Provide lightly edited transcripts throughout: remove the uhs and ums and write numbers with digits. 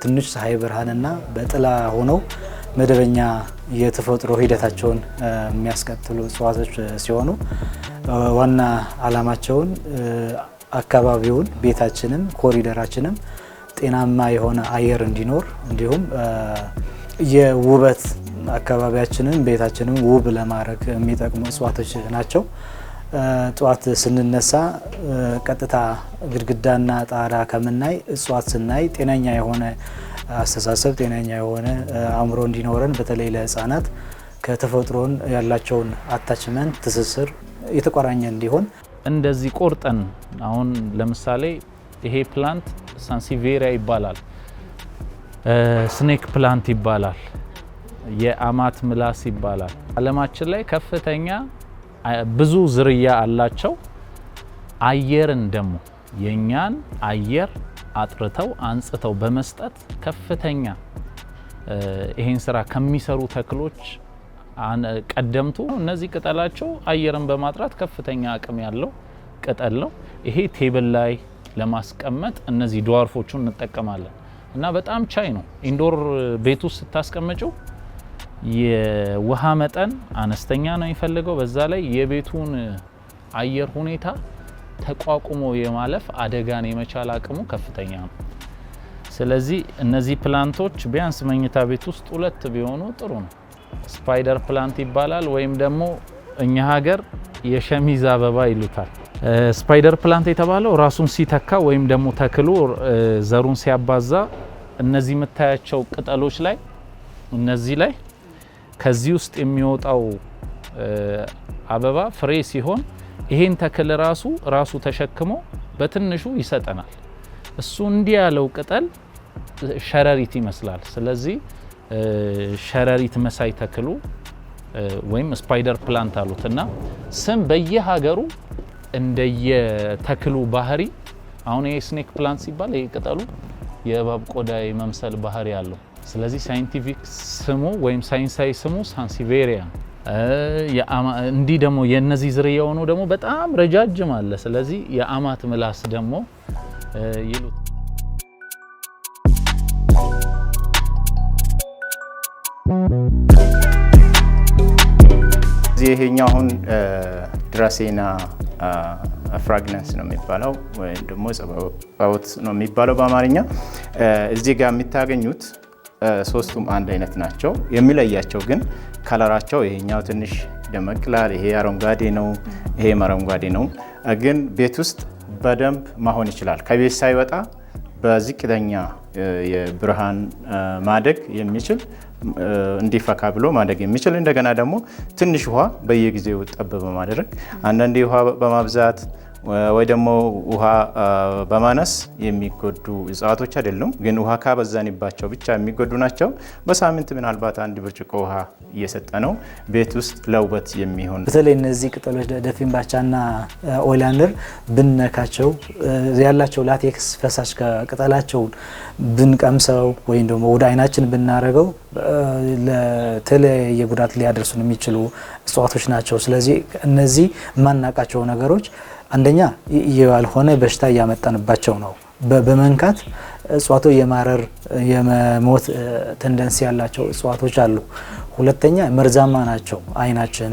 በትንሽ ፀሐይ ብርሃንና በጥላ ሆነው መደበኛ የተፈጥሮ ሂደታቸውን የሚያስከትሉ እጽዋቶች ሲሆኑ ዋና ዓላማቸውን አካባቢውን ቤታችንን ኮሪደራችንን ጤናማ የሆነ አየር እንዲኖር እንዲሁም የውበት አካባቢያችንን ቤታችንን ውብ ለማድረግ የሚጠቅሙ እጽዋቶች ናቸው። ጧት ስንነሳ ቀጥታ ግድግዳና ጣራ ከምናይ እጽዋት ስናይ ጤነኛ የሆነ አስተሳሰብ ጤነኛ የሆነ አእምሮ እንዲኖረን በተለይ ለህፃናት ከተፈጥሮን ያላቸውን አታችመንት ትስስር የተቆራኘ እንዲሆን እንደዚህ ቆርጠን አሁን ለምሳሌ ይሄ ፕላንት ሳንሲቬሪያ ይባላል፣ ስኔክ ፕላንት ይባላል፣ የአማት ምላስ ይባላል። ዓለማችን ላይ ከፍተኛ ብዙ ዝርያ አላቸው። አየርን ደግሞ የኛን አየር አጥርተው አንጽተው በመስጠት ከፍተኛ ይሄን ስራ ከሚሰሩ ተክሎች ቀደምቱ እነዚህ ቅጠላቸው አየርን በማጥራት ከፍተኛ አቅም ያለው ቅጠል ነው። ይሄ ቴብል ላይ ለማስቀመጥ እነዚህ ድዋርፎቹን እንጠቀማለን እና በጣም ቻይ ነው። ኢንዶር ቤት ውስጥ ስታስቀምጪው የውሃ መጠን አነስተኛ ነው የሚፈልገው። በዛ ላይ የቤቱን አየር ሁኔታ ተቋቁሞ የማለፍ አደጋን የመቻል አቅሙ ከፍተኛ ነው። ስለዚህ እነዚህ ፕላንቶች ቢያንስ መኝታ ቤት ውስጥ 2 ቢሆኑ ጥሩ ነው። ስፓይደር ፕላንት ይባላል ወይም ደግሞ እኛ ሀገር የሸሚዝ አበባ ይሉታል። ስፓይደር ፕላንት የተባለው ራሱን ሲተካ ወይም ደግሞ ተክሉ ዘሩን ሲያባዛ እነዚህ የምታያቸው ቅጠሎች ላይ እነዚህ ላይ ከዚህ ውስጥ የሚወጣው አበባ ፍሬ ሲሆን ይሄን ተክል ራሱ ተሸክሞ በትንሹ ይሰጠናል። እሱ እንዲህ ያለው ቅጠል ሸረሪት ይመስላል። ስለዚህ ሸረሪት መሳይ ተክሉ ወይም ስፓይደር ፕላንት አሉትና ስም በየሀገሩ እንደየተክሉ ባህሪ አሁን ይሄ ስኔክ ፕላንት ሲባል ይሄ ቅጠሉ የእባብ ቆዳ የመምሰል ባህሪ ያለው። ስለዚህ ሳይንቲፊክ ስሙ ወይም ሳይንሳዊ ስሙ ሳንሲቬሪያ። እንዲህ ደግሞ የነዚህ ዝርያ ሆኖ ደግሞ በጣም ረጃጅም አለ። ስለዚህ የአማት ምላስ ደግሞ ይሉት። ይሄኛው አሁን ድራሴና ፍራግናንስ ነው የሚባለው ወይም ደግሞ ጸባዖት ነው የሚባለው በአማርኛ። እዚህ ጋር የምታገኙት ሶስቱም አንድ አይነት ናቸው። የሚለያቸው ግን ከለራቸው ይሄኛው ትንሽ ደመቅ ይላል፣ ይሄ አረንጓዴ ነው፣ ይሄም አረንጓዴ ነው። ግን ቤት ውስጥ በደንብ መሆን ይችላል። ከቤት ሳይወጣ በዝቅተኛ የብርሃን ማደግ የሚችል እንዲፈካ ብሎ ማደግ የሚችል እንደገና ደግሞ ትንሽ ውሃ በየጊዜው ጠብ በማድረግ አንዳንዴ ውሃ በማብዛት ወይ ደግሞ ውሃ በማነስ የሚጎዱ እጽዋቶች አይደሉም። ግን ውሃ ካበዛንባቸው ብቻ የሚጎዱ ናቸው። በሳምንት ምናልባት 1 ብርጭቆ ውሃ እየሰጠ ነው ቤት ውስጥ ለውበት የሚሆን። በተለይ እነዚህ ቅጠሎች ደፊንባቻና ኦሊያንደር ብንነካቸው ያላቸው ላቴክስ ፈሳሽ ከቅጠላቸው ብንቀምሰው ወይም ደግሞ ወደ አይናችን ብናረገው ለተለያየ ጉዳት ሊያደርሱን የሚችሉ እጽዋቶች ናቸው። ስለዚህ እነዚህ የማናቃቸው ነገሮች አንደኛ ያልሆነ በሽታ እያመጣንባቸው ነው። በመንካት እጽዋቱ የማረር የመሞት ቴንደንሲ ያላቸው እጽዋቶች አሉ። ሁለተኛ መርዛማ ናቸው። አይናችን፣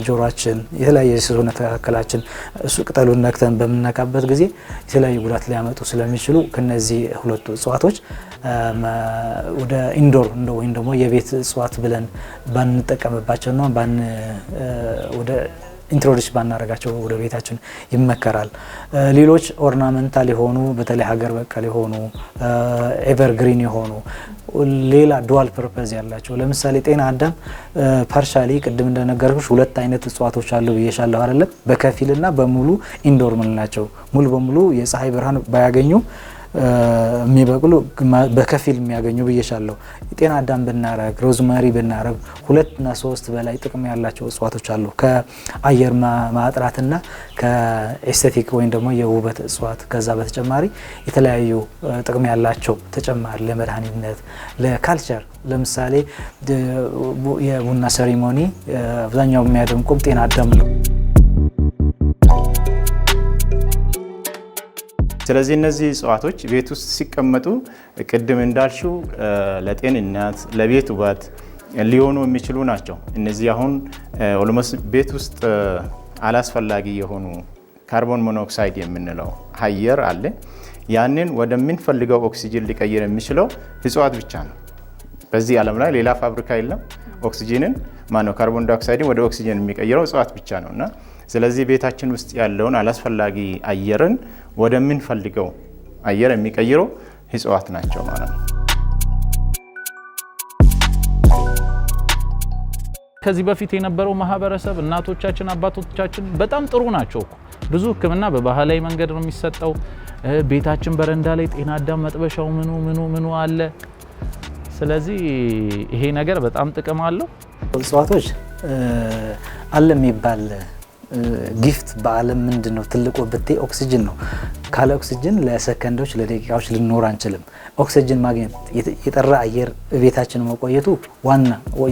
ጆሮአችን፣ የተለያየ የሰውነት አካላችን እሱ ቅጠሉን ነክተን በምንነካበት ጊዜ የተለያዩ ጉዳት ሊያመጡ ስለሚችሉ ከነዚህ ሁለቱ እጽዋቶች ወደ ኢንዶር ወይም ደግሞ የቤት እጽዋት ብለን ባንጠቀምባቸው ነው ወደ ኢንትሮዲዩስ ባናረጋቸው ወደ ቤታችን ይመከራል። ሌሎች ኦርናመንታል የሆኑ በተለይ ሀገር በቀል የሆኑ ኤቨርግሪን የሆኑ ሌላ ዱዋል ፐርፐዝ ያላቸው ለምሳሌ ጤና አዳም ፓርሻሊ ቅድም እንደነገርኩሽ 2 አይነት እጽዋቶች አሉ ብዬሻለሁ አይደለም? በከፊልና በሙሉ ኢንዶር ምንላቸው። ሙሉ በሙሉ የፀሐይ ብርሃን ባያገኙ የሚበቅሉ በከፊል የሚያገኙ ብዬሻለሁ። ጤና አዳም ብናረግ ሮዝመሪ ብናረግ 2 እና 3 በላይ ጥቅም ያላቸው እጽዋቶች አሉ። ከአየር ማጥራትና ከኤስቴቲክ ወይም ደግሞ የውበት እጽዋት ከዛ በተጨማሪ የተለያዩ ጥቅም ያላቸው ተጨማሪ ለመድኃኒትነት ለካልቸር ለምሳሌ የቡና ሴሪሞኒ አብዛኛው የሚያደምቁም ጤና አዳም ነው። ስለዚህ እነዚህ እጽዋቶች ቤት ውስጥ ሲቀመጡ ቅድም እንዳልሽው ለጤንነት ለቤት ውበት ሊሆኑ የሚችሉ ናቸው። እነዚህ አሁን ኦልሞስት ቤት ውስጥ አላስፈላጊ የሆኑ ካርቦን ሞኖክሳይድ የምንለው አየር አለ። ያንን ወደምንፈልገው ኦክሲጅን ሊቀይር የሚችለው እጽዋት ብቻ ነው። በዚህ ዓለም ላይ ሌላ ፋብሪካ የለም። ኦክሲጅንን ካርቦን ዳይኦክሳይድን ወደ ኦክሲጅን የሚቀይረው እጽዋት ብቻ ነውና ስለዚህ ቤታችን ውስጥ ያለውን አላስፈላጊ አየርን ወደምንፈልገው አየር የሚቀይረው እጽዋት ናቸው ማለት ነው። ከዚህ በፊት የነበረው ማህበረሰብ እናቶቻችን አባቶቻችን በጣም ጥሩ ናቸው። ብዙ ሕክምና በባህላዊ መንገድ ነው የሚሰጠው። ቤታችን በረንዳ ላይ ጤና አዳም መጥበሻው ምኑ አለ። ስለዚህ ይሄ ነገር በጣም ጥቅም አለው። እጽዋቶች አለ የሚባል ጊፍት በዓለም ምንድነው ትልቁ ብቴ ኦክሲጅን ነው። ካለ ኦክሲጅን ለሰከንዶች ለደቂቃዎች ልንኖር አንችልም። ኦክሲጅን ማግኘት የጠራ አየር ቤታችን መቆየቱ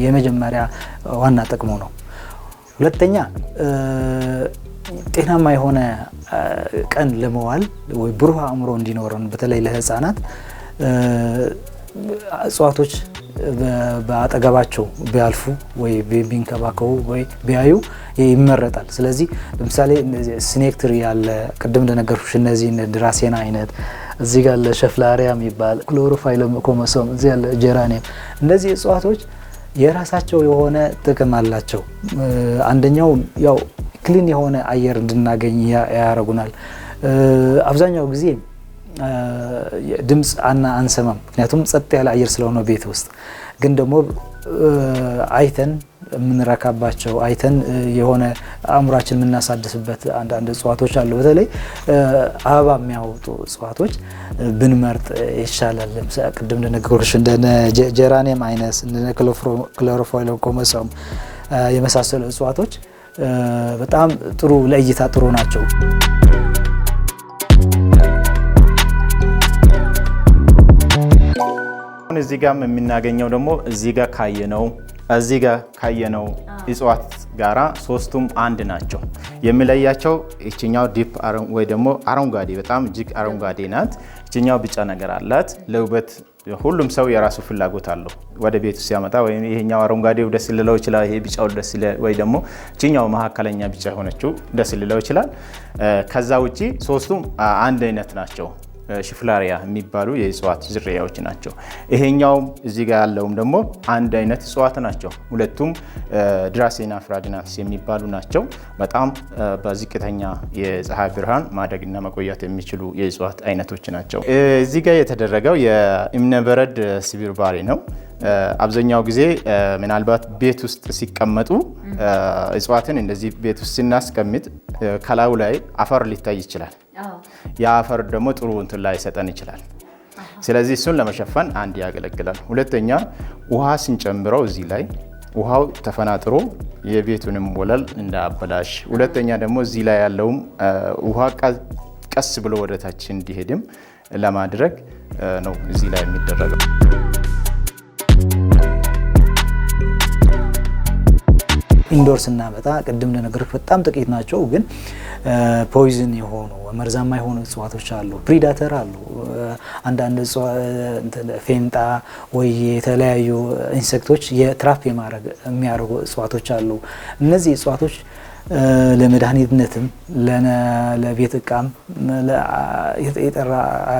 የመጀመሪያ ዋና ጥቅሙ ነው። ሁለተኛ ጤናማ የሆነ ቀን ለመዋል ወይ ብሩህ አእምሮ እንዲኖረን በተለይ ለህፃናት እጽዋቶች በአጠገባቸው ቢያልፉ ወይ ቢንከባከቡ ወይ ቢያዩ ይመረጣል። ስለዚህ ለምሳሌ ስኔክ ትሪ ያለ ቅድም እንደነገርኩሽ እነዚህ ድራሴና አይነት እዚህ ጋር ለሸፍላሪያ የሚባል ክሎሮፋይለም ኮመሶም እዚህ ያለ ጀራኒየም እነዚህ እጽዋቶች የራሳቸው የሆነ ጥቅም አላቸው። አንደኛው ያው ክሊን የሆነ አየር እንድናገኝ ያደርጉናል። አብዛኛው ጊዜ ድምጽ አንሰማም፣ ምክንያቱም ጸጥ ያለ አየር ስለሆነ ቤት ውስጥ ግን ደግሞ አይተን የምንረካባቸው አይተን የሆነ አእምሯችን የምናሳድስበት አንዳንድ እጽዋቶች አሉ። በተለይ አበባ የሚያወጡ እጽዋቶች ብንመርጥ ይሻላል። ቅድም እንደነገርኩሽ እንደነ ጀራኒየም አይነት እንደነ ክሎሮፋይለም ኮመሶም የመሳሰሉ እጽዋቶች በጣም ጥሩ ለእይታ ጥሩ ናቸው። እዚህ ጋር የምናገኘው ደግሞ እዚህ ጋር ካየነው እጽዋት ጋራ ሶስቱም አንድ ናቸው። የሚለያቸው እቺኛው ዲፕ ወይ ደግሞ አረንጓዴ በጣም እጅግ አረንጓዴ ናት። እቺኛው ቢጫ ነገር አላት። ለውበት ሁሉም ሰው የራሱ ፍላጎት አለው ወደ ቤቱ ሲያመጣ። ወይ ይሄኛው አረንጓዴው ደስ ሊለው ይችላል፣ ይሄ ቢጫው ደስ ሊለው ወይ ደግሞ እቺኛው መካከለኛ ቢጫ ሆነችው ደስ ሊለው ይችላል። ከዛ ውጪ ሶስቱም አንድ አይነት ናቸው። ሽፍላሪያ የሚባሉ የእጽዋት ዝርያዎች ናቸው። ይሄኛውም እዚህ ጋር ያለውም ደግሞ አንድ አይነት እጽዋት ናቸው። ሁለቱም ድራሴና ፍራግናንስ የሚባሉ ናቸው። በጣም በዝቅተኛ የፀሐይ ብርሃን ማደግና መቆየት የሚችሉ የእጽዋት አይነቶች ናቸው። እዚህ ጋር የተደረገው የእብነበረድ ስብርባሪ ነው። አብዛኛው ጊዜ ምናልባት ቤት ውስጥ ሲቀመጡ እጽዋትን እንደዚህ ቤት ውስጥ ስናስቀምጥ ከላዩ ላይ አፈር ሊታይ ይችላል። ያ አፈር ደግሞ ጥሩ እንትን ላይ ሰጠን ይችላል። ስለዚህ እሱን ለመሸፈን አንድ ያገለግላል። ሁለተኛ ውሃ ስንጨምረው እዚህ ላይ ውሃው ተፈናጥሮ የቤቱንም ወለል እንዳያበላሽ፣ ሁለተኛ ደግሞ እዚህ ላይ ያለውም ውሃ ቀስ ብሎ ወደ ታች እንዲሄድም ለማድረግ ነው እዚህ ላይ የሚደረገው። ኢንዶር ስናመጣ ቅድም እንደነገርኩ በጣም ጥቂት ናቸው፣ ግን ፖይዝን የሆኑ መርዛማ የሆኑ እጽዋቶች አሉ፣ ፕሪዳተር አሉ። አንዳንድ ፌንጣ ወይ የተለያዩ ኢንሴክቶች የትራፕ የሚያደርጉ እጽዋቶች አሉ። እነዚህ እጽዋቶች ለመድኃኒትነትም ለቤት እቃም የጠራ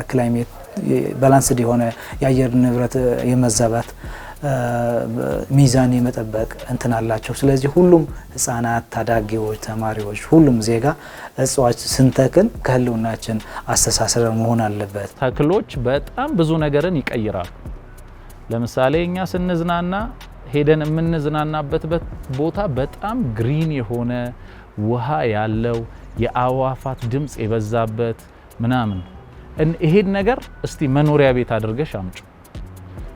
ክላይሜት ባላንስድ የሆነ የአየር ንብረት የመዛባት ሚዛን የመጠበቅ እንትን አላቸው። ስለዚህ ሁሉም ህፃናት፣ ታዳጊዎች፣ ተማሪዎች፣ ሁሉም ዜጋ እጽዋት ስንተክል ከህልውናችን አስተሳሰረ መሆን አለበት። ተክሎች በጣም ብዙ ነገርን ይቀይራሉ። ለምሳሌ እኛ ስንዝናና ሄደን የምንዝናናበት ቦታ በጣም ግሪን የሆነ ውሃ ያለው የአዋፋት ድምጽ የበዛበት ምናምን ይሄን ነገር እስቲ መኖሪያ ቤት አድርገሽ አምጪ።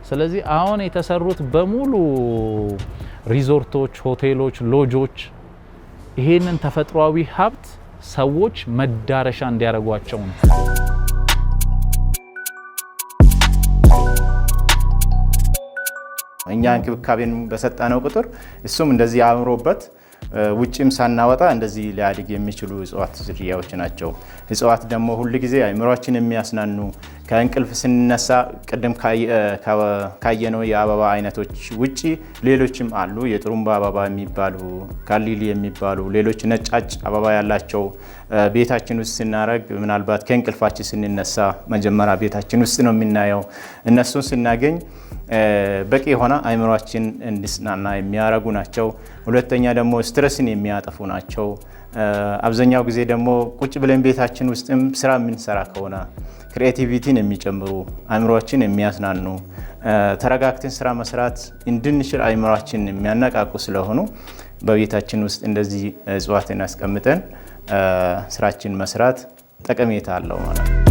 ስለዚህ አሁን የተሰሩት በሙሉ ሪዞርቶች፣ ሆቴሎች፣ ሎጆች ይሄንን ተፈጥሯዊ ሀብት ሰዎች መዳረሻ እንዲያደርጓቸው ነው። እኛ እንክብካቤን በሰጠነው ቁጥር እሱም እንደዚህ አምሮበት ውጭም ሳናወጣ እንደዚህ ሊያድግ የሚችሉ እጽዋት ዝርያዎች ናቸው። እጽዋት ደግሞ ሁል ጊዜ አእምሮአችን የሚያስናኑ ከእንቅልፍ ስንነሳ ቅድም ካየነው የአበባ አይነቶች ውጪ ሌሎችም አሉ። የጥሩምባ አበባ የሚባሉ ካሊሊ የሚባሉ ሌሎች ነጫጭ አበባ ያላቸው ቤታችን ውስጥ ስናረግ ምናልባት ከእንቅልፋችን ስንነሳ መጀመሪያ ቤታችን ውስጥ ነው የምናየው። እነሱን ስናገኝ በቂ የሆነ አእምሮአችን እንዲጽናና የሚያረጉ ናቸው። ሁለተኛ ደግሞ ስትረስን የሚያጠፉ ናቸው። አብዛኛው ጊዜ ደግሞ ቁጭ ብለን ቤታችን ውስጥም ስራ የምንሰራ ከሆነ ክሪኤቲቪቲን የሚጨምሩ አእምሮአችን የሚያዝናኑ ተረጋግተን ስራ መስራት እንድንችል አእምሮአችን የሚያነቃቁ ስለሆኑ በቤታችን ውስጥ እንደዚህ እጽዋትን አስቀምጠን ስራችን መስራት ጠቀሜታ አለው ማለት ነው።